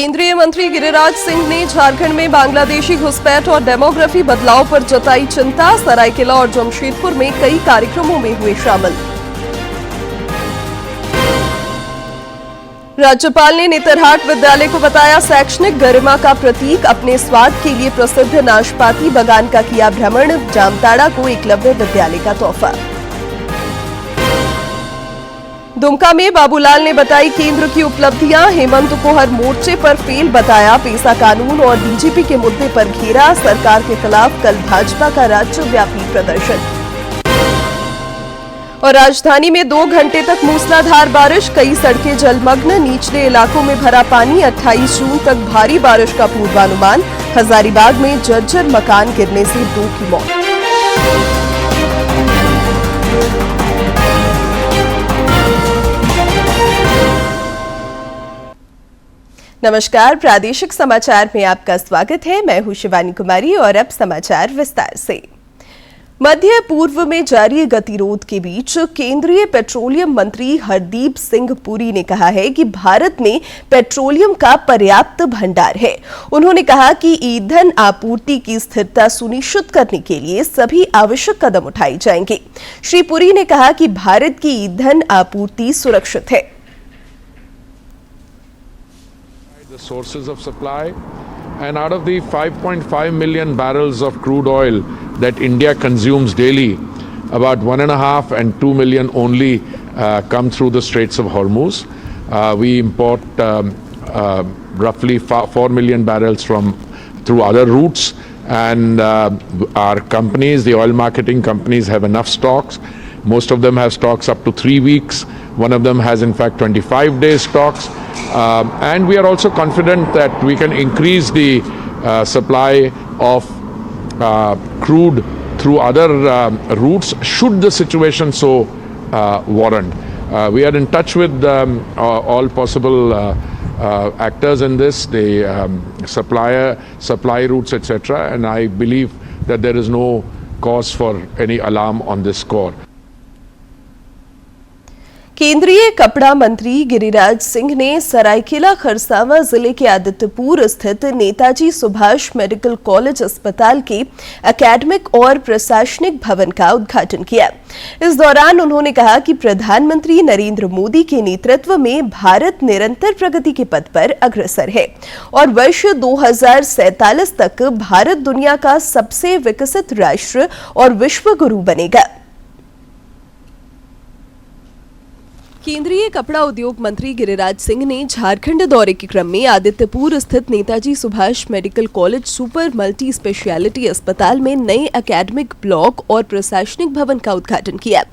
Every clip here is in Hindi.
केंद्रीय मंत्री गिरिराज सिंह ने झारखंड में बांग्लादेशी घुसपैठ और डेमोग्राफी बदलाव पर जताई चिंता। सरायकेला और जमशेदपुर में कई कार्यक्रमों में हुए शामिल। राज्यपाल ने नेतरहाट विद्यालय को बताया शैक्षणिक गरिमा का प्रतीक। अपने स्वाद के लिए प्रसिद्ध नाशपाती बागान का किया भ्रमण। जामताड़ा को एकलव्य विद्यालय का तोहफा। दुमका में बाबूलाल ने बताई केंद्र की उपलब्धियां। हेमंत को हर मोर्चे पर फेल बताया। पेसा कानून और डीजीपी के मुद्दे पर घेरा। सरकार के खिलाफ कल भाजपा का राज्यव्यापी प्रदर्शन। और राजधानी में 2 घंटे तक मूसलाधार बारिश। कई सड़कें जलमग्न। निचले इलाकों में भरा पानी। 28 जून तक भारी बारिश का पूर्वानुमान। हजारीबाग में जर्जर मकान गिरने से 2 की मौत। नमस्कार, प्रादेशिक समाचार में आपका स्वागत है। मैं हूं शिवानी कुमारी और अब समाचार विस्तार से। मध्य पूर्व में जारी गतिरोध के बीच केंद्रीय पेट्रोलियम मंत्री हरदीप सिंह पुरी ने कहा है कि भारत में पेट्रोलियम का पर्याप्त भंडार है। उन्होंने कहा कि ईंधन आपूर्ति की स्थिरता सुनिश्चित करने के लिए सभी आवश्यक कदम उठाए जाएंगे। श्री पुरी ने कहा कि भारत की ईंधन आपूर्ति सुरक्षित है। The sources of supply, and out of the 5.5 million barrels of crude oil that India consumes daily, about 1.5 and 2 million only come through the Straits of Hormuz. We import roughly 4 million barrels through other routes, and our companies, the oil marketing companies, have enough stocks. Most of them have stocks up to 3 weeks. One of them has in fact 25 days stocks. And we are also confident that we can increase the supply of crude through other routes should the situation so warrant. We are in touch with all possible actors in this, the supply routes, etc. And I believe that there is no cause for any alarm on this score. केंद्रीय कपड़ा मंत्री गिरिराज सिंह ने सरायकेला खरसावां जिले के आदित्यपुर स्थित नेताजी सुभाष मेडिकल कॉलेज अस्पताल के एकेडमिक और प्रशासनिक भवन का उद्घाटन किया। इस दौरान उन्होंने कहा कि प्रधानमंत्री नरेंद्र मोदी के नेतृत्व में भारत निरंतर प्रगति के पथ पर अग्रसर है और वर्ष 2047 तक भारत दुनिया का सबसे विकसित राष्ट्र और विश्व गुरु बनेगा। केंद्रीय कपड़ा उद्योग मंत्री गिरिराज सिंह ने झारखंड दौरे के क्रम में आदित्यपुर स्थित Netaji Subhash medical college super multi speciality अस्पताल में नए एकेडमिक ब्लॉक और प्रशासनिक भवन का उद्घाटन किया।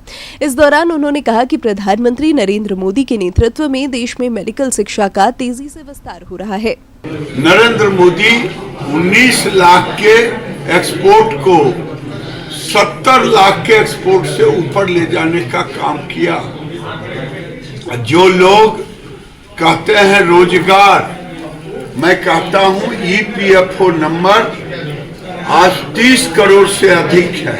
इस दौरान उन्होंने कहा कि प्रधानमंत्री नरेंद्र मोदी के नेतृत्व में देश में मेडिकल शिक्षा का तेजी से विस्तार हो रहा है। नरेंद्र मोदी 19 लाख के एक्सपोर्ट को 70 लाख के एक्सपोर्ट से ऊपर ले जाने का काम किया। जो लोग कहते हैं रोजगार, मैं कहता हूं EPFO नंबर आज 30 करोड़ से अधिक है।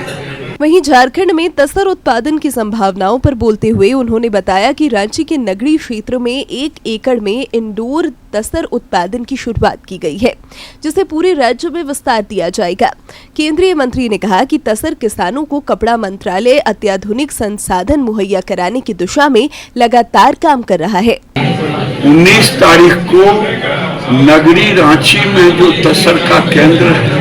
वहीं झारखंड में तसर उत्पादन की संभावनाओं पर बोलते हुए उन्होंने बताया कि रांची के नगरी क्षेत्र में 1 एकड़ में इंडोर तसर उत्पादन की शुरुआत की गई है, जिसे पूरे राज्य में विस्तार दिया जाएगा। केंद्रीय मंत्री ने कहा कि तसर किसानों को कपड़ा मंत्रालय अत्याधुनिक संसाधन मुहैया कराने की दिशा में लगातार काम कर रहा है। 19 तारीख को नगरी रांची में जो तसर का केंद्र है,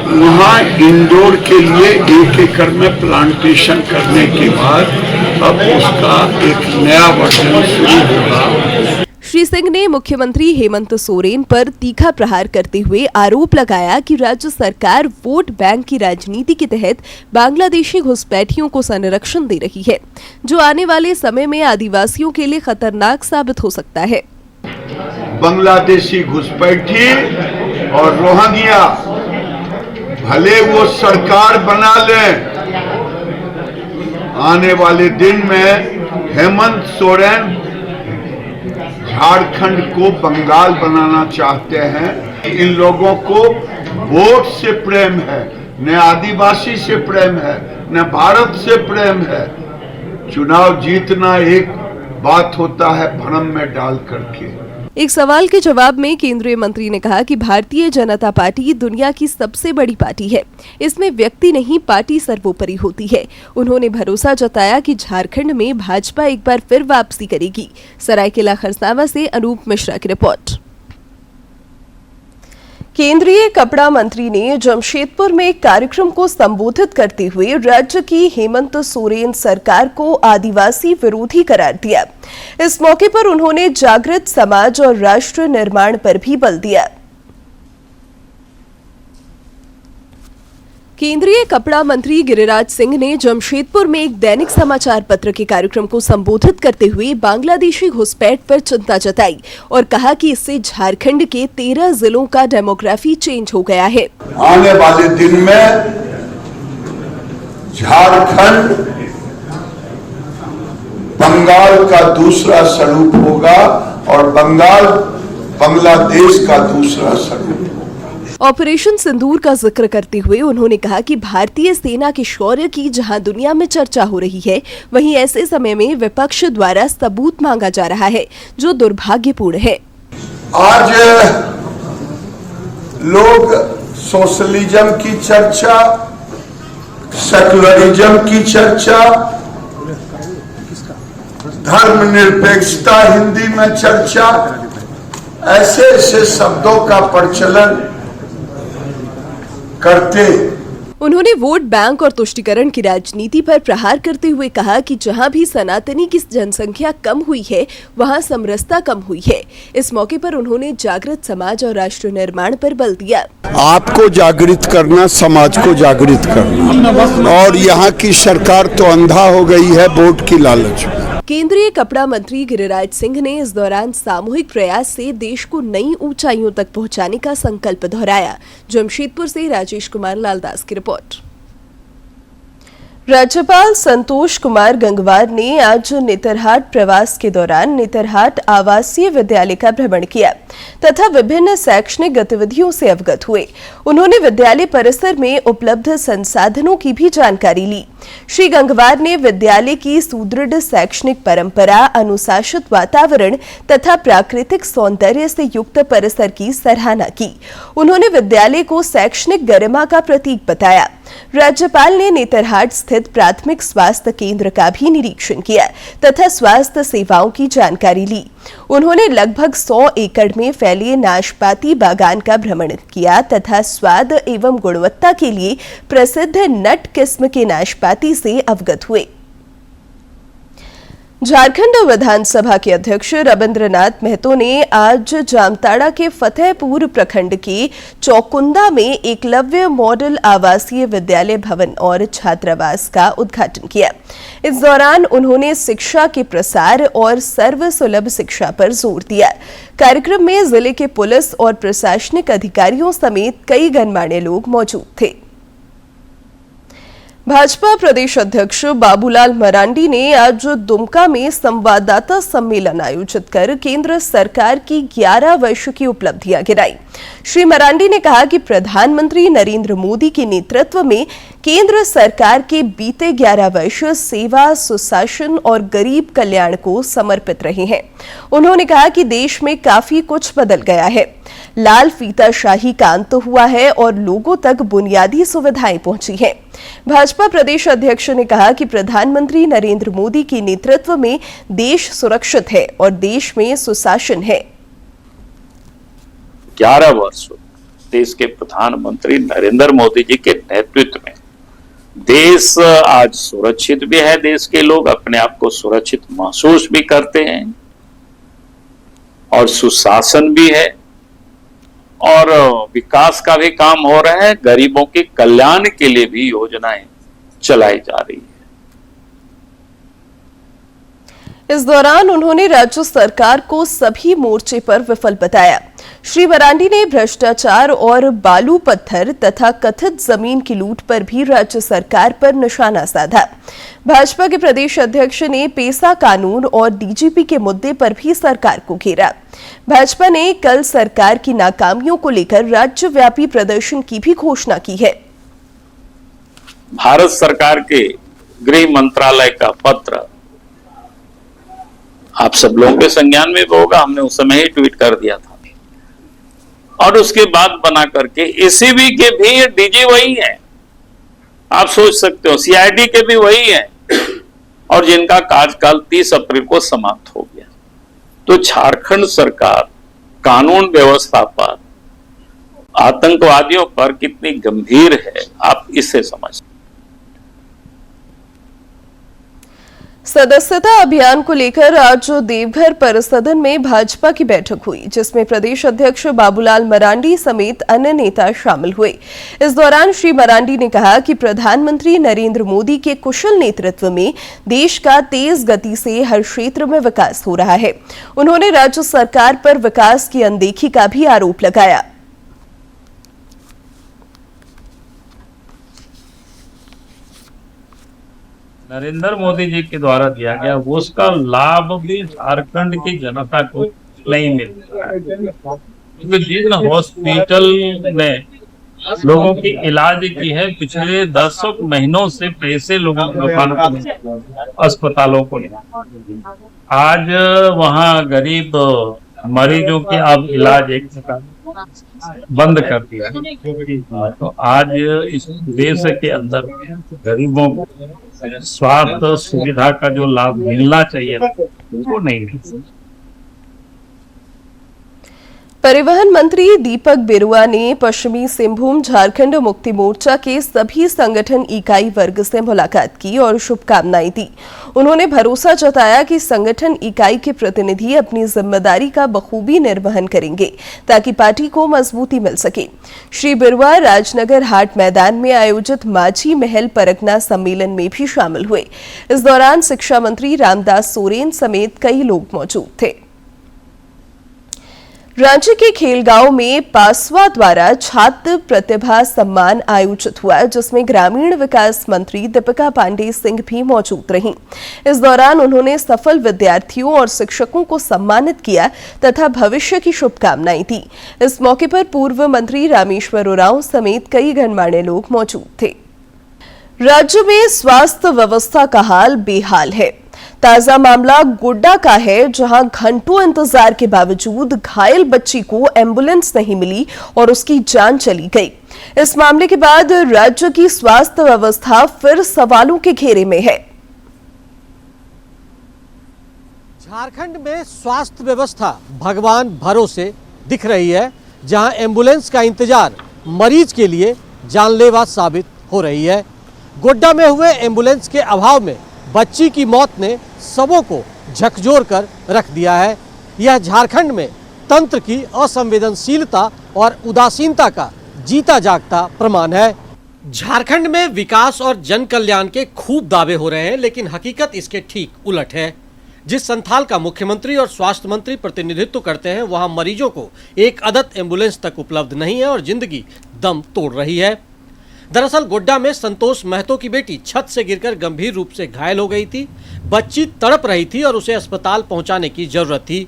वहाँ इंडोर के लिए 1 एकड़ में प्लांटेशन करने के बाद अब उसका एक नया वर्जन शुरू होगा। श्री सिंह ने मुख्यमंत्री हेमंत सोरेन पर तीखा प्रहार करते हुए आरोप लगाया कि राज्य सरकार वोट बैंक की राजनीति के तहत बांग्लादेशी घुसपैठियों को संरक्षण दे रही है, जो आने वाले समय में आदिवासियों के लिए खतरनाक साबित हो सकता है। बांग्लादेशी घुसपैठी और रोहिंग्या भले वो सरकार बना लें, आने वाले दिन में हेमंत सोरेन झारखंड को बंगाल बनाना चाहते हैं। इन लोगों को वोट से प्रेम है, न आदिवासी से प्रेम है, न भारत से प्रेम है। चुनाव जीतना एक बात होता है भ्रम में डाल करके। एक सवाल के जवाब में केंद्रीय मंत्री ने कहा कि भारतीय जनता पार्टी दुनिया की सबसे बड़ी पार्टी है। इसमें व्यक्ति नहीं, पार्टी सर्वोपरि होती है। उन्होंने भरोसा जताया कि झारखंड में भाजपा एक बार फिर वापसी करेगी। सरायकेला खरसावा से अनूप मिश्रा की रिपोर्ट। केंद्रीय कपड़ा मंत्री ने जमशेदपुर में एक कार्यक्रम को संबोधित करते हुए राज्य की हेमंत सोरेन सरकार को आदिवासी विरोधी करार दिया। इस मौके पर उन्होंने जागृत समाज और राष्ट्र निर्माण पर भी बल दिया। केंद्रीय कपड़ा मंत्री गिरिराज सिंह ने जमशेदपुर में एक दैनिक समाचार पत्र के कार्यक्रम को संबोधित करते हुए बांग्लादेशी घुसपैठ पर चिंता जताई और कहा कि इससे झारखंड के 13 जिलों का डेमोग्राफी चेंज हो गया है। आने वाले दिन में झारखंड बंगाल का दूसरा स्वरूप होगा और बंगाल बांग्लादेश का दूसरा स्वरूप। ऑपरेशन सिंदूर का जिक्र करते हुए उन्होंने कहा कि भारतीय सेना के शौर्य की जहां दुनिया में चर्चा हो रही है, वहीं ऐसे समय में विपक्ष द्वारा सबूत मांगा जा रहा है, जो दुर्भाग्यपूर्ण है। आज लोग सोशलिज्म की चर्चा, सेकुलरिज्म की चर्चा, धर्मनिरपेक्षता हिंदी में चर्चा, ऐसे ऐसे शब्दों का प्रचलन करते। उन्होंने वोट बैंक और तुष्टीकरण की राजनीति पर प्रहार करते हुए कहा कि जहां भी सनातनी की जनसंख्या कम हुई है, वहां समरसता कम हुई है। इस मौके पर उन्होंने जागृत समाज और राष्ट्र निर्माण पर बल दिया। आपको जागृत करना, समाज को जागृत करना, और यहाँ की सरकार तो अंधा हो गई है वोट की लालच में। केंद्रीय कपड़ा मंत्री गिरिराज सिंह ने इस दौरान सामूहिक प्रयास से देश को नई ऊंचाइयों तक पहुंचाने का संकल्प दोहराया। जमशेदपुर से राजेश कुमार लालदास की रिपोर्ट। राज्यपाल संतोष कुमार गंगवार ने आज नेतरहाट प्रवास के दौरान नेतरहाट आवासीय विद्यालय का भ्रमण किया तथा विभिन्न शैक्षणिक गतिविधियों से अवगत हुए। उन्होंने विद्यालय परिसर में उपलब्ध संसाधनों की भी जानकारी ली। श्री गंगवार ने विद्यालय की सुदृढ़ शैक्षणिक परंपरा, अनुशासित वातावरण तथा प्राकृतिक सौंदर्य से युक्त परिसर की सराहना की। उन्होंने विद्यालय को शैक्षणिक गरिमा का प्रतीक बताया। राज्यपाल ने नेतरहाट स्थित प्राथमिक स्वास्थ्य केंद्र का भी निरीक्षण किया तथा स्वास्थ्य सेवाओं की जानकारी ली। उन्होंने लगभग 100 एकड़ में फैले नाशपाती बागान का भ्रमण किया तथा स्वाद एवं गुणवत्ता के लिए प्रसिद्ध नट किस्म के नाशपाती से अवगत हुए। झारखंड विधानसभा के अध्यक्ष रविंद्रनाथ महतो ने आज जामताड़ा के फतेहपुर प्रखंड के चौकुंदा में एकलव्य मॉडल आवासीय विद्यालय भवन और छात्रावास का उद्घाटन किया। इस दौरान उन्होंने शिक्षा के प्रसार और सर्वसुलभ शिक्षा पर जोर दिया। कार्यक्रम में जिले के पुलिस और प्रशासनिक अधिकारियों समेत कई गणमान्य लोग मौजूद थे। भाजपा प्रदेश अध्यक्ष बाबूलाल मरांडी ने आज दुमका में संवाददाता सम्मेलन आयोजित कर केंद्र सरकार की 11 वर्ष की उपलब्धियां गिनाई। श्री मरांडी ने कहा कि प्रधानमंत्री नरेंद्र मोदी के नेतृत्व में केंद्र सरकार के बीते 11 वर्ष सेवा, सुशासन और गरीब कल्याण को समर्पित रहे हैं। उन्होंने कहा कि देश में काफी कुछ बदल गया है। लाल फीताशाही का अंत हुआ है और लोगों तक बुनियादी सुविधाएं पहुंची हैं। भाजपा प्रदेश अध्यक्ष ने कहा कि प्रधानमंत्री नरेंद्र मोदी के नेतृत्व में देश सुरक्षित है और देश में सुशासन है। 11 वर्ष देश के प्रधानमंत्री नरेंद्र मोदी जी के नेतृत्व में देश आज सुरक्षित भी है। देश के लोग अपने आप को सुरक्षित महसूस भी करते हैं और सुशासन भी है और विकास का भी काम हो रहा है। गरीबों के कल्याण के लिए भी योजनाएं चलाई जा रही है। इस दौरान उन्होंने राज्य सरकार को सभी मोर्चे पर विफल बताया। श्री मरांडी ने भ्रष्टाचार और बालू पत्थर तथा कथित जमीन की लूट पर भी राज्य सरकार पर निशाना साधा। भाजपा के प्रदेश अध्यक्ष ने पेसा कानून और डीजीपी के मुद्दे पर भी सरकार को घेरा। भाजपा ने कल सरकार की नाकामियों को लेकर राज्यव्यापी प्रदर्शन की भी घोषणा की है। भारत सरकार के गृह मंत्रालय का पत्र आप सब लोगों के संज्ञान में भी होगा, हमने उस समय ही ट्वीट कर दिया था। और उसके बाद बना करके एसीबी के भी डीजी वही है, आप सोच सकते हो, सीआईडी के भी वही है, और जिनका कार्यकाल 30 अप्रैल को समाप्त हो गया। तो झारखंड सरकार कानून व्यवस्था पर, आतंकवादियों पर कितनी गंभीर है, आप इससे समझ। सदस्यता अभियान को लेकर आज देवघर परिसदन में भाजपा की बैठक हुई, जिसमें प्रदेश अध्यक्ष बाबूलाल मरांडी समेत अन्य नेता शामिल हुए। इस दौरान श्री मरांडी ने कहा कि प्रधानमंत्री नरेंद्र मोदी के कुशल नेतृत्व में देश का तेज गति से हर क्षेत्र में विकास हो रहा है। उन्होंने राज्य सरकार पर विकास की अनदेखी का भी आरोप लगाया। नरेंद्र मोदी जी के द्वारा दिया गया वो उसका लाभ भी झारखंड की जनता को नहीं मिल रहा है, क्योंकि जिन हॉस्पिटल ने लोगों की इलाज की है पिछले 10 महीनों से पैसे लोगों को अस्पतालों को आज वहाँ गरीब मरीजों के अब इलाज एक बंद कर दिया। तो आज इस देश के अंदर गरीबों को स्वास्थ्य सुविधा का जो लाभ मिलना चाहिए वो नहीं मिलता। परिवहन मंत्री दीपक बिरुआ ने पश्चिमी सिंहभूम झारखंड मुक्ति मोर्चा के सभी संगठन इकाई वर्ग से मुलाकात की और शुभकामनाएं दी। उन्होंने भरोसा जताया कि संगठन इकाई के प्रतिनिधि अपनी जिम्मेदारी का बखूबी निर्वहन करेंगे ताकि पार्टी को मजबूती मिल सके। श्री बिरुआ राजनगर हाट मैदान में आयोजित माझी महल परगना सम्मेलन में भी शामिल हुए। इस दौरान शिक्षा मंत्री रामदास सोरेन समेत कई लोग मौजूद थे। रांची के खेलगांव में पासवा द्वारा छात्र प्रतिभा सम्मान आयोजित हुआ, जिसमें ग्रामीण विकास मंत्री दीपिका पांडे सिंह भी मौजूद रहीं। इस दौरान उन्होंने सफल विद्यार्थियों और शिक्षकों को सम्मानित किया तथा भविष्य की शुभकामनाएं दी। इस मौके पर पूर्व मंत्री रामेश्वर उरांव समेत कई गणमान्य लोग मौजूद थे। राज्य में स्वास्थ्य व्यवस्था का हाल बेहाल है। ताजा मामला गोड्डा का है, जहां घंटों इंतजार के बावजूद घायल बच्ची को एम्बुलेंस नहीं मिली और उसकी जान चली गई। इस मामले के बाद राज्य की स्वास्थ्य व्यवस्था फिर सवालों के घेरे में है। झारखंड में स्वास्थ्य व्यवस्था भगवान भरोसे दिख रही है, जहां एम्बुलेंस का इंतजार मरीज के लिए जानलेवा साबित हो रही है। गोड्डा में हुए एम्बुलेंस के अभाव में बच्ची की मौत ने सबों को झकझोर कर रख दिया है। यह झारखंड में तंत्र की असंवेदनशीलता और उदासीनता का जीता जागता प्रमाण है। झारखंड में विकास और जन कल्याण के खूब दावे हो रहे हैं, लेकिन हकीकत इसके ठीक उलट है। जिस संथाल का मुख्यमंत्री और स्वास्थ्य मंत्री प्रतिनिधित्व करते हैं, वहां मरीजों को एक अदद एम्बुलेंस तक उपलब्ध नहीं है और जिंदगी दम तोड़ रही है। दरअसल गोड्डा में संतोष महतो की बेटी छत से गिरकर गंभीर रूप से घायल हो गई थी। बच्ची तड़प रही थी और उसे अस्पताल पहुंचाने की जरूरत थी।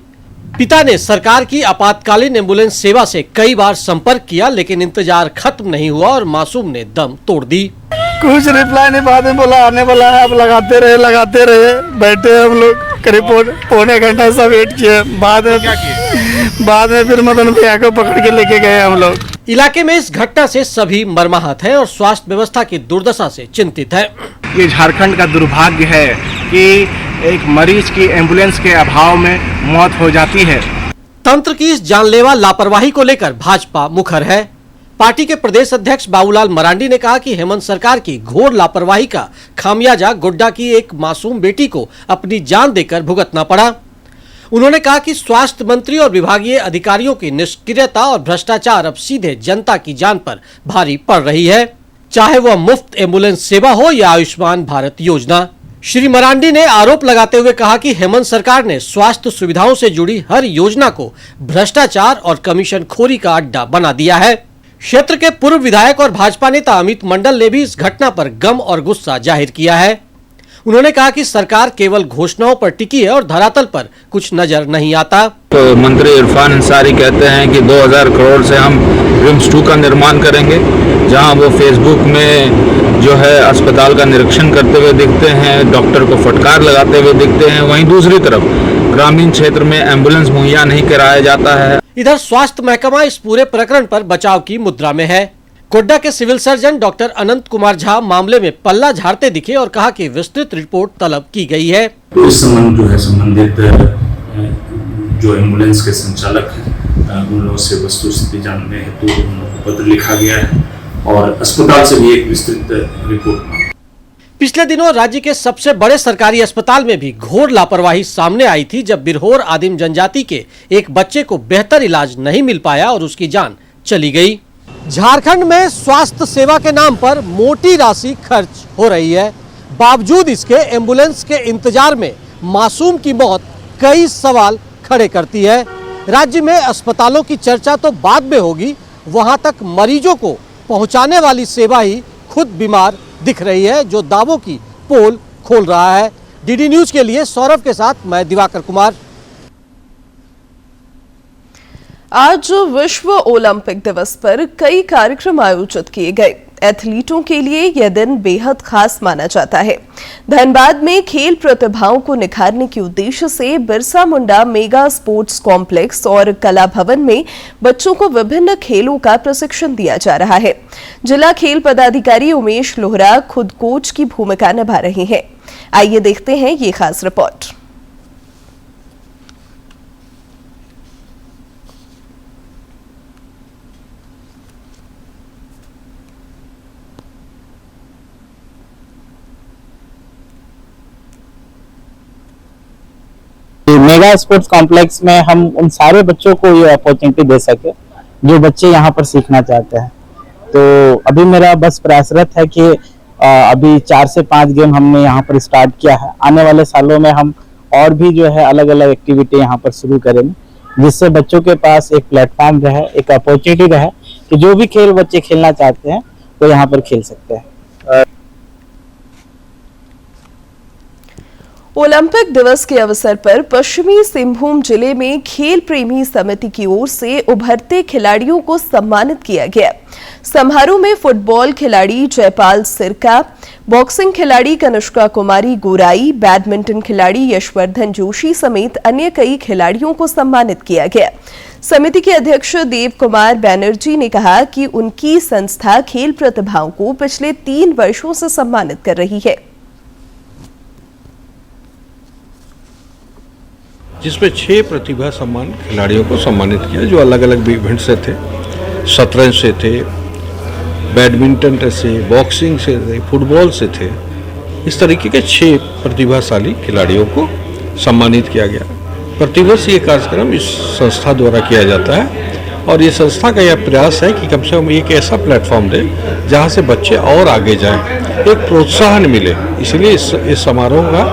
पिता ने सरकार की आपातकालीन एम्बुलेंस सेवा से कई बार संपर्क किया, लेकिन इंतजार खत्म नहीं हुआ और मासूम ने दम तोड़ दी। कुछ रिप्लाई नहीं, बाद में बोला आने वाला है। अब लगाते रहे बैठे हम लोग करीब पौने घंटा सा वेट किए। बाद में फिर मदन भैया को पकड़ के लेके गए हम लोग। इलाके में इस घटना से सभी मर्माहत हैं और स्वास्थ्य व्यवस्था की दुर्दशा से चिंतित है। ये झारखंड का दुर्भाग्य है कि एक मरीज की एम्बुलेंस के अभाव में मौत हो जाती है। तंत्र की इस जानलेवा लापरवाही को लेकर भाजपा मुखर है। पार्टी के प्रदेश अध्यक्ष बाबूलाल मरांडी ने कहा कि हेमंत सरकार की घोर लापरवाही का खामियाजा गोड्डा की एक मासूम बेटी को अपनी जान देकर भुगतना पड़ा। उन्होंने कहा कि स्वास्थ्य मंत्री और विभागीय अधिकारियों की निष्क्रियता और भ्रष्टाचार अब सीधे जनता की जान पर भारी पड़ रही है, चाहे वह मुफ्त एम्बुलेंस सेवा हो या आयुष्मान भारत योजना। श्री मरांडी ने आरोप लगाते हुए कहा कि हेमंत सरकार ने स्वास्थ्य सुविधाओं से जुड़ी हर योजना को भ्रष्टाचार और कमीशनखोरी का अड्डा बना दिया है। क्षेत्र के पूर्व विधायक और भाजपा नेता अमित मंडल ने भी इस घटना पर गम और गुस्सा जाहिर किया है। उन्होंने कहा कि सरकार केवल घोषणाओं पर टिकी है और धरातल पर कुछ नजर नहीं आता। तो मंत्री इरफान अंसारी कहते हैं कि 2000 करोड़ से हम रिम्स 2 का निर्माण करेंगे, जहां वो फेसबुक में जो है अस्पताल का निरीक्षण करते हुए दिखते हैं, डॉक्टर को फटकार लगाते हुए दिखते हैं। वहीं दूसरी तरफ ग्रामीण क्षेत्र में एम्बुलेंस मुहैया नहीं कराया जाता है। इधर स्वास्थ्य महकमा इस पूरे प्रकरण पर बचाव की मुद्रा में है। गोड्डा के सिविल सर्जन डॉक्टर अनंत कुमार झा मामले में पल्ला झाड़ते दिखे और कहा कि विस्तृत रिपोर्ट तलब की गई है। तो इस संबंध जो है संबंधित जो एम्बुलेंस के संचालक हैं उन लोगों से वस्तुस्थिति जानने हेतु पत्र लिखा गया है और अस्पताल से भी एक विस्तृत रिपोर्ट। पिछले दिनों राज्य के सबसे बड़े सरकारी अस्पताल में भी घोर लापरवाही सामने आई थी, जब बिरहोर आदिम जनजाति के एक बच्चे को बेहतर इलाज नहीं मिल पाया और उसकी जान चली गई। झारखंड में स्वास्थ्य सेवा के नाम पर मोटी राशि खर्च हो रही है, बावजूद इसके एम्बुलेंस के इंतजार में मासूम की मौत कई सवाल खड़े करती है। राज्य में अस्पतालों की चर्चा तो बाद में होगी, वहां तक मरीजों को पहुंचाने वाली सेवा ही खुद बीमार दिख रही है, जो दावों की पोल खोल रहा है। डीडी न्यूज के लिए सौरभ के साथ मैं दिवाकर कुमार। आज विश्व ओलंपिक दिवस पर कई कार्यक्रम आयोजित किए गए। एथलीटों के लिए यह दिन बेहद खास माना जाता है। धनबाद में खेल प्रतिभाओं को निखारने के उद्देश्य से Birsa Munda mega sports complex और कला भवन में बच्चों को विभिन्न खेलों का प्रशिक्षण दिया जा रहा है। जिला खेल पदाधिकारी उमेश लोहरा खुद कोच की भूमिका निभा रहे हैं। आइए देखते हैं ये खास रिपोर्ट। मेगा स्पोर्ट्स कॉम्प्लेक्स में हम उन सारे बच्चों को ये अपॉर्चुनिटी दे सके जो बच्चे यहाँ पर सीखना चाहते हैं। तो अभी मेरा बस प्रयासरत है कि अभी 4 से 5 गेम हमने यहाँ पर स्टार्ट किया है। आने वाले सालों में हम और भी जो है अलग अलग एक्टिविटी यहाँ पर शुरू करेंगे, जिससे बच्चों के पास एक प्लेटफॉर्म रहे, एक अपॉर्चुनिटी रहे कि जो भी खेल बच्चे खेलना चाहते हैं वो यहाँ पर खेल सकते हैं। ओलंपिक दिवस के अवसर पर पश्चिमी सिंहभूम जिले में खेल प्रेमी समिति की ओर से उभरते खिलाड़ियों को सम्मानित किया गया। समारोह में फुटबॉल खिलाड़ी जयपाल सिरका, बॉक्सिंग खिलाड़ी कनिष्का कुमारी गोराई, बैडमिंटन खिलाड़ी यशवर्धन जोशी समेत अन्य कई खिलाड़ियों को सम्मानित किया गया। समिति के अध्यक्ष देव कुमार बैनर्जी ने कहा कि उनकी संस्था खेल प्रतिभाओं को पिछले 3 वर्षों से सम्मानित कर रही है, जिसमें 6 प्रतिभा सम्मान खिलाड़ियों को सम्मानित किया जो अलग अलग इवेंट से थे। शतरंज से थे, बैडमिंटन से, बॉक्सिंग से थे, फुटबॉल से थे। इस तरीके के 6 प्रतिभाशाली खिलाड़ियों को सम्मानित किया गया। प्रतिवर्ष ये कार्यक्रम इस संस्था द्वारा किया जाता है और ये संस्था का यह प्रयास है कि कम से कम एक ऐसा प्लेटफॉर्म दे जहाँ से बच्चे और आगे जाएं, एक प्रोत्साहन मिले। इसलिए इस समारोह का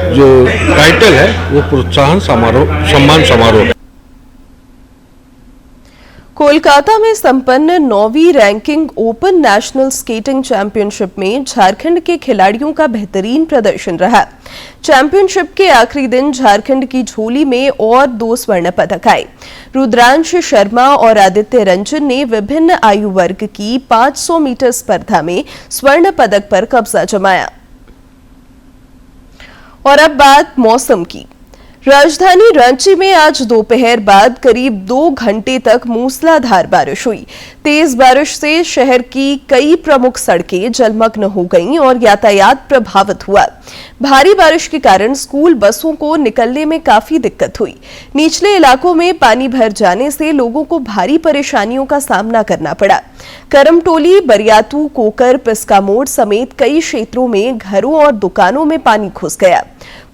जो टाइटल है वो प्रोत्साहन समारोह, सम्मान समारोह है। कोलकाता में संपन्न 9वीं ranking open national skating championship में झारखंड के खिलाड़ियों का बेहतरीन प्रदर्शन रहा। चैंपियनशिप के आखिरी दिन झारखंड की झोली में और 2 स्वर्ण पदक आए। रुद्रांश शर्मा और आदित्य रंजन ने विभिन्न आयु वर्ग की 500 मीटर स्पर्धा में स्वर्ण पदक पर कब्जा जमाया। और अब बात मौसम की। राजधानी रांची में आज दोपहर बाद करीब 2 घंटे तक मूसलाधार बारिश हुई। तेज बारिश से शहर की कई प्रमुख सड़कें जलमग्न हो गईं और यातायात प्रभावित हुआ। भारी बारिश के कारण स्कूल बसों को निकलने में काफी दिक्कत हुई। निचले इलाकों में पानी भर जाने से लोगों को भारी परेशानियों का सामना करना पड़ा। करमटोली, बरियातू, कोकर, पिस्का मोड़ समेत कई क्षेत्रों में घरों और दुकानों में पानी घुस गया।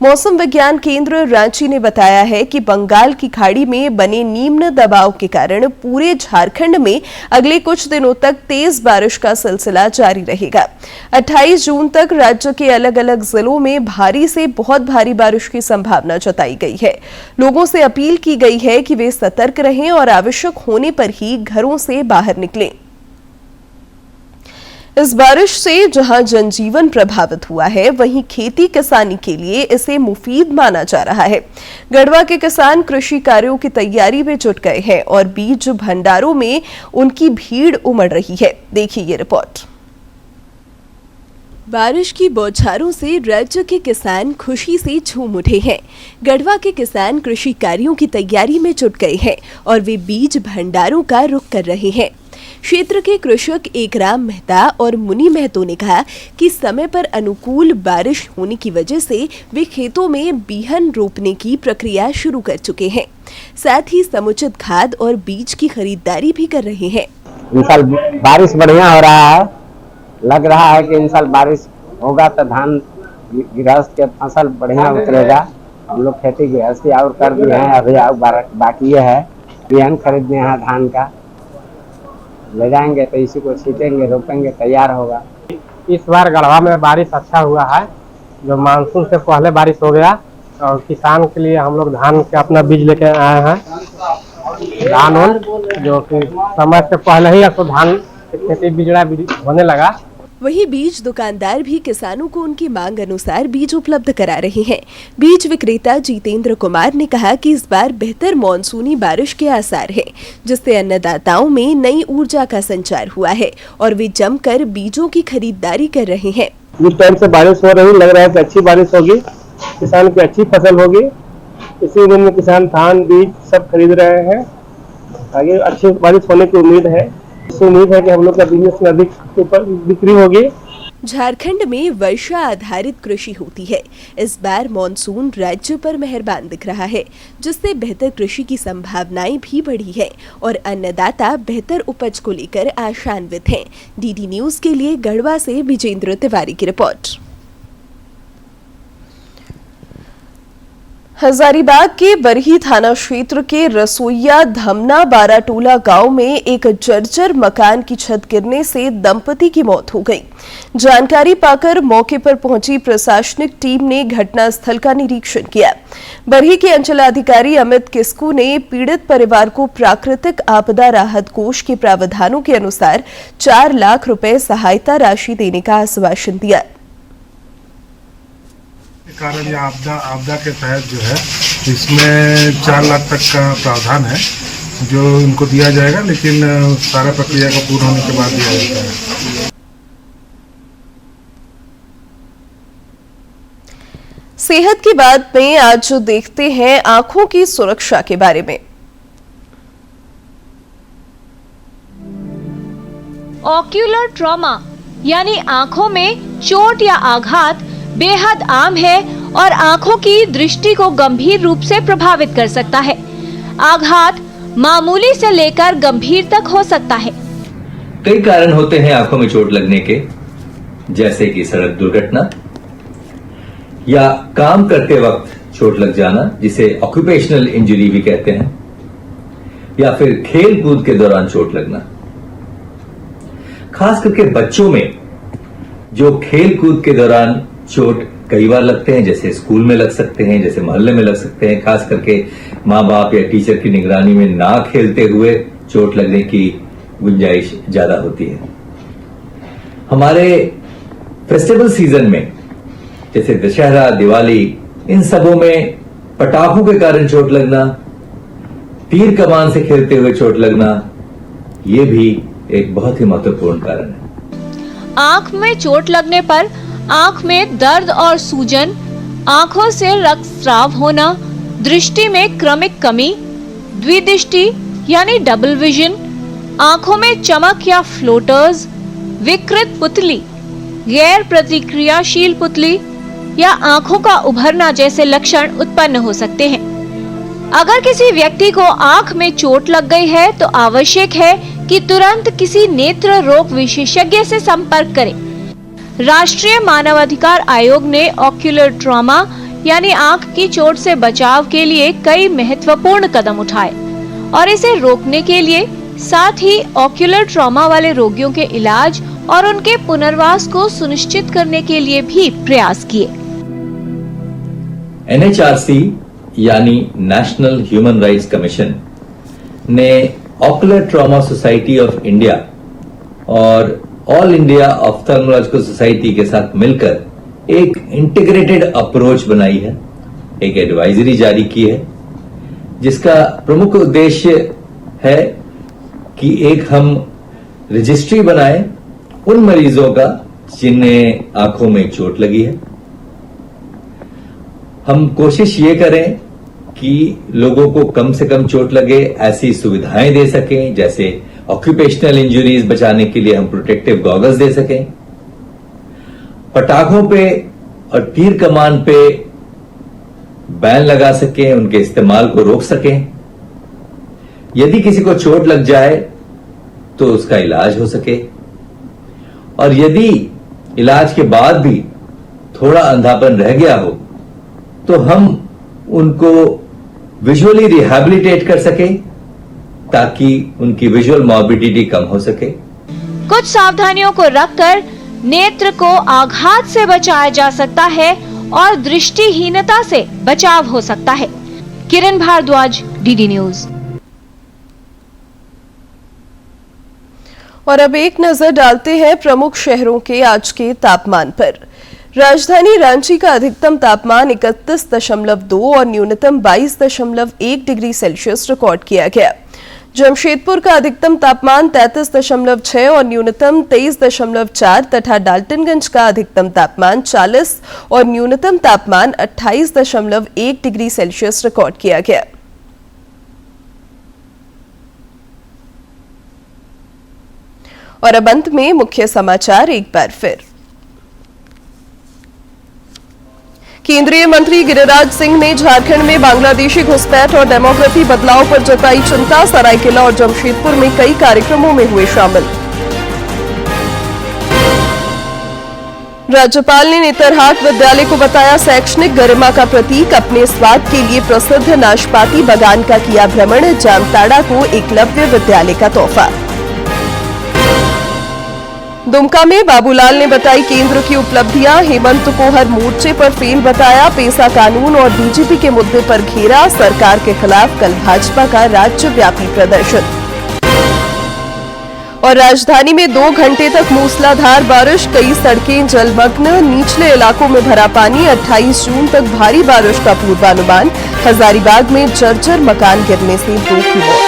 मौसम विज्ञान केंद्र रांची ने बताया है कि बंगाल की खाड़ी में बने निम्न दबाव के कारण पूरे झारखंड में अगले कुछ दिनों तक तेज बारिश का सिलसिला जारी रहेगा। 28 जून तक राज्य के अलग अलग जिलों में भारी से बहुत भारी बारिश की संभावना जताई गई है। लोगों से अपील की गई है कि वे सतर्क रहें और आवश्यक होने पर ही घरों से बाहर निकलें। इस बारिश से जहां जनजीवन प्रभावित हुआ है, वहीं खेती किसानी के लिए इसे मुफीद माना जा रहा है। गढ़वा के किसान कृषि कार्यों की तैयारी में जुट गए हैं और बीज भंडारों में उनकी भीड़ उमड़ रही है। देखिए ये रिपोर्ट। बारिश की बौछारों से राज्य के किसान खुशी से झूम उठे हैं। गढ़वा के किसान कृषि कार्यों की तैयारी में जुट गए हैं और वे बीज भंडारों का रुख कर रहे हैं। क्षेत्र के कृषक एकराम मेहता और मुनि महतो ने कहा कि समय पर अनुकूल बारिश होने की वजह से वे खेतों में बीहन रोपने की प्रक्रिया शुरू कर चुके हैं। साथ ही समुचित खाद और बीज की खरीदारी भी कर रहे हैं। इस साल बारिश बढ़िया हो रहा है, लग रहा है कि इन साल बारिश होगा तो धान गृहस्थ के फसल बढ़िया उतरेगा। हम लोग खेती गृहस्थी और कर दिए हैं, अभी और बाकी है बिहन खरीदने हैं धान का, ले जाएंगे तो इसी को छीटेंगे, रोपेंगे, तैयार होगा। इस बार गढ़वा में बारिश अच्छा हुआ है, जो मानसून से पहले बारिश हो गया और किसान के लिए हम लोग धान के अपना बीज लेके आए हैं। धान जो कि समय से पहले ही अब तो धान खेती बिजड़ा होने लगा। वहीं बीज दुकानदार भी किसानों को उनकी मांग अनुसार बीज उपलब्ध करा रहे हैं। बीज विक्रेता जितेंद्र कुमार ने कहा कि इस बार बेहतर मानसूनी बारिश के आसार है, जिससे अन्नदाताओं में नई ऊर्जा का संचार हुआ है और वे जमकर बीजों की खरीदारी कर रहे हैं। इस टाइम से बारिश हो रही, लग रहा है कि अच्छी बारिश होगी, किसान की अच्छी फसल होगी। इसी दिन में किसान धान बीज सब खरीद रहे हैं। आगे अच्छी बारिश होने की उम्मीद है। उम्मीद है कि हम लोग का बिजनेस में अधिक बिक्री होगी। झारखंड में वर्षा आधारित कृषि होती है। इस बार मॉनसून राज्य पर मेहरबान दिख रहा है, जिससे बेहतर कृषि की संभावनाएं भी बढ़ी है और अन्नदाता बेहतर उपज को लेकर आशान्वित हैं। डीडी न्यूज के लिए गढ़वा से विजेंद्र तिवारी की रिपोर्ट। हजारीबाग के बरही थाना क्षेत्र के रसोईया धमना बाराटोला गांव में एक जर्जर मकान की छत गिरने से दंपति की मौत हो गई। जानकारी पाकर मौके पर पहुंची प्रशासनिक टीम ने घटनास्थल का निरीक्षण किया। बरही के अंचलाधिकारी अमित किस्कू ने पीड़ित परिवार को प्राकृतिक आपदा राहत कोष के प्रावधानों के अनुसार 4 लाख रुपए सहायता राशि देने का आश्वासन दिया। कारण या आपदा के तहत जो है इसमें 4 लाख तक का प्रावधान है जो उनको दिया जाएगा, लेकिन सारा प्रक्रिया का पूर्ण होने के बाद दिया जाता है। सेहत की बात में आज देखते हैं आंखों की सुरक्षा के बारे में। ऑक्यूलर ट्रॉमा यानी आंखों में चोट या आघात बेहद आम है और आंखों की दृष्टि को गंभीर रूप से प्रभावित कर सकता है। आघात मामूली से लेकर गंभीर तक हो सकता है। कई कारण होते हैं आंखों में चोट लगने के, जैसे कि सड़क दुर्घटना या काम करते वक्त चोट लग जाना, जिसे ऑक्यूपेशनल इंजरी भी कहते हैं, या फिर खेल कूद के दौरान चोट लगना। खास करके बच्चों में जो खेल कूद के दौरान चोट कई बार लगते हैं, जैसे स्कूल में लग सकते हैं, जैसे मोहल्ले में लग सकते हैं। खास करके माँ बाप या टीचर की निगरानी में ना खेलते हुए चोट लगने की गुंजाइश ज्यादा होती है। हमारे फेस्टिवल सीजन में जैसे दशहरा, दिवाली, इन सबों में पटाखों के कारण चोट लगना, तीर कमान से खेलते हुए चोट लगना, ये भी एक बहुत ही महत्वपूर्ण कारण है। आंख में चोट लगने पर आंख में दर्द और सूजन, आंखों से रक्तस्राव होना, दृष्टि में क्रमिक कमी, द्विदृष्टि यानी डबल विजन, आंखों में चमक या फ्लोटर्स, विकृत पुतली, गैर प्रतिक्रियाशील पुतली या आंखों का उभरना जैसे लक्षण उत्पन्न हो सकते हैं। अगर किसी व्यक्ति को आंख में चोट लग गई है तो आवश्यक है कि तुरंत किसी नेत्र रोग विशेषज्ञ से संपर्क करें। राष्ट्रीय मानवाधिकार आयोग ने ऑक्यूलर ट्रॉमा यानी आंख की चोट से बचाव के लिए कई महत्वपूर्ण कदम उठाए और इसे रोकने के लिए साथ ही ऑक्यूलर ट्रॉमा वाले रोगियों के इलाज और उनके पुनर्वास को सुनिश्चित करने के लिए भी प्रयास किए। NHRC यानी नेशनल ह्यूमन राइट्स कमीशन ने ocular trauma society of India और ऑल इंडिया ऑफ्थल्मोलॉजिकल सोसाइटी के साथ मिलकर एक इंटीग्रेटेड अप्रोच बनाई है, एक एडवाइजरी जारी की है, जिसका प्रमुख उद्देश्य है कि एक हम रजिस्ट्री बनाएं उन मरीजों का जिन्हें आंखों में चोट लगी है। हम कोशिश ये करें कि लोगों को कम से कम चोट लगे ऐसी सुविधाएं दे सकें, जैसे ऑक्यूपेशनल इंजरीज बचाने के लिए हम प्रोटेक्टिव गॉगल्स दे सकें, पटाखों पे और तीर कमान पे बैन लगा सकें, उनके इस्तेमाल को रोक सकें। यदि किसी को चोट लग जाए तो उसका इलाज हो सके, और यदि इलाज के बाद भी थोड़ा अंधापन रह गया हो तो हम उनको विजुअली रिहैबिलिटेट कर सके ताकि उनकी विजुअल मॉर्बिडिटी कम हो सके। कुछ सावधानियों को रखकर नेत्र को आघात से बचाया जा सकता है और दृष्टिहीनता से बचाव हो सकता है। किरण भारद्वाज, डीडी न्यूज। और अब एक नजर डालते हैं प्रमुख शहरों के आज के तापमान पर। राजधानी रांची का अधिकतम तापमान 31.2 और न्यूनतम 22.1 डिग्री सेल्सियस रिकॉर्ड किया गया। जमशेदपुर का अधिकतम तापमान 33.6 और न्यूनतम 23.4 तथा डाल्टनगंज का अधिकतम तापमान 40 और न्यूनतम तापमान 28.1 डिग्री सेल्सियस रिकॉर्ड किया गया। और अब अंत में मुख्य समाचार एक बार फिर। केंद्रीय मंत्री गिरिराज सिंह ने झारखंड में बांग्लादेशी घुसपैठ और डेमोग्राफी बदलाव पर जताई चिंता। सरायकेला और जमशेदपुर में कई कार्यक्रमों में हुए शामिल। राज्यपाल ने नेतरहाट विद्यालय को बताया शैक्षणिक गरिमा का प्रतीक। अपने स्वाद के लिए प्रसिद्ध नाशपाती बागान का किया भ्रमण। जामताड़ा को एकलव्य विद्यालय का तोहफा। दुमका में बाबूलाल ने बताई केंद्र की उपलब्धियां। हेमंत को हर मोर्चे पर फेल बताया। पेशा कानून और डीजीपी के मुद्दे पर घेरा। सरकार के खिलाफ कल भाजपा का राज्यव्यापी प्रदर्शन। और राजधानी में 2 घंटे तक मूसलाधार बारिश। कई सड़कें जलमग्न। निचले इलाकों में भरा पानी। 28 जून तक भारी बारिश का पूर्वानुमान। हजारीबाग में जर्जर मकान गिरने से 2 की मौत।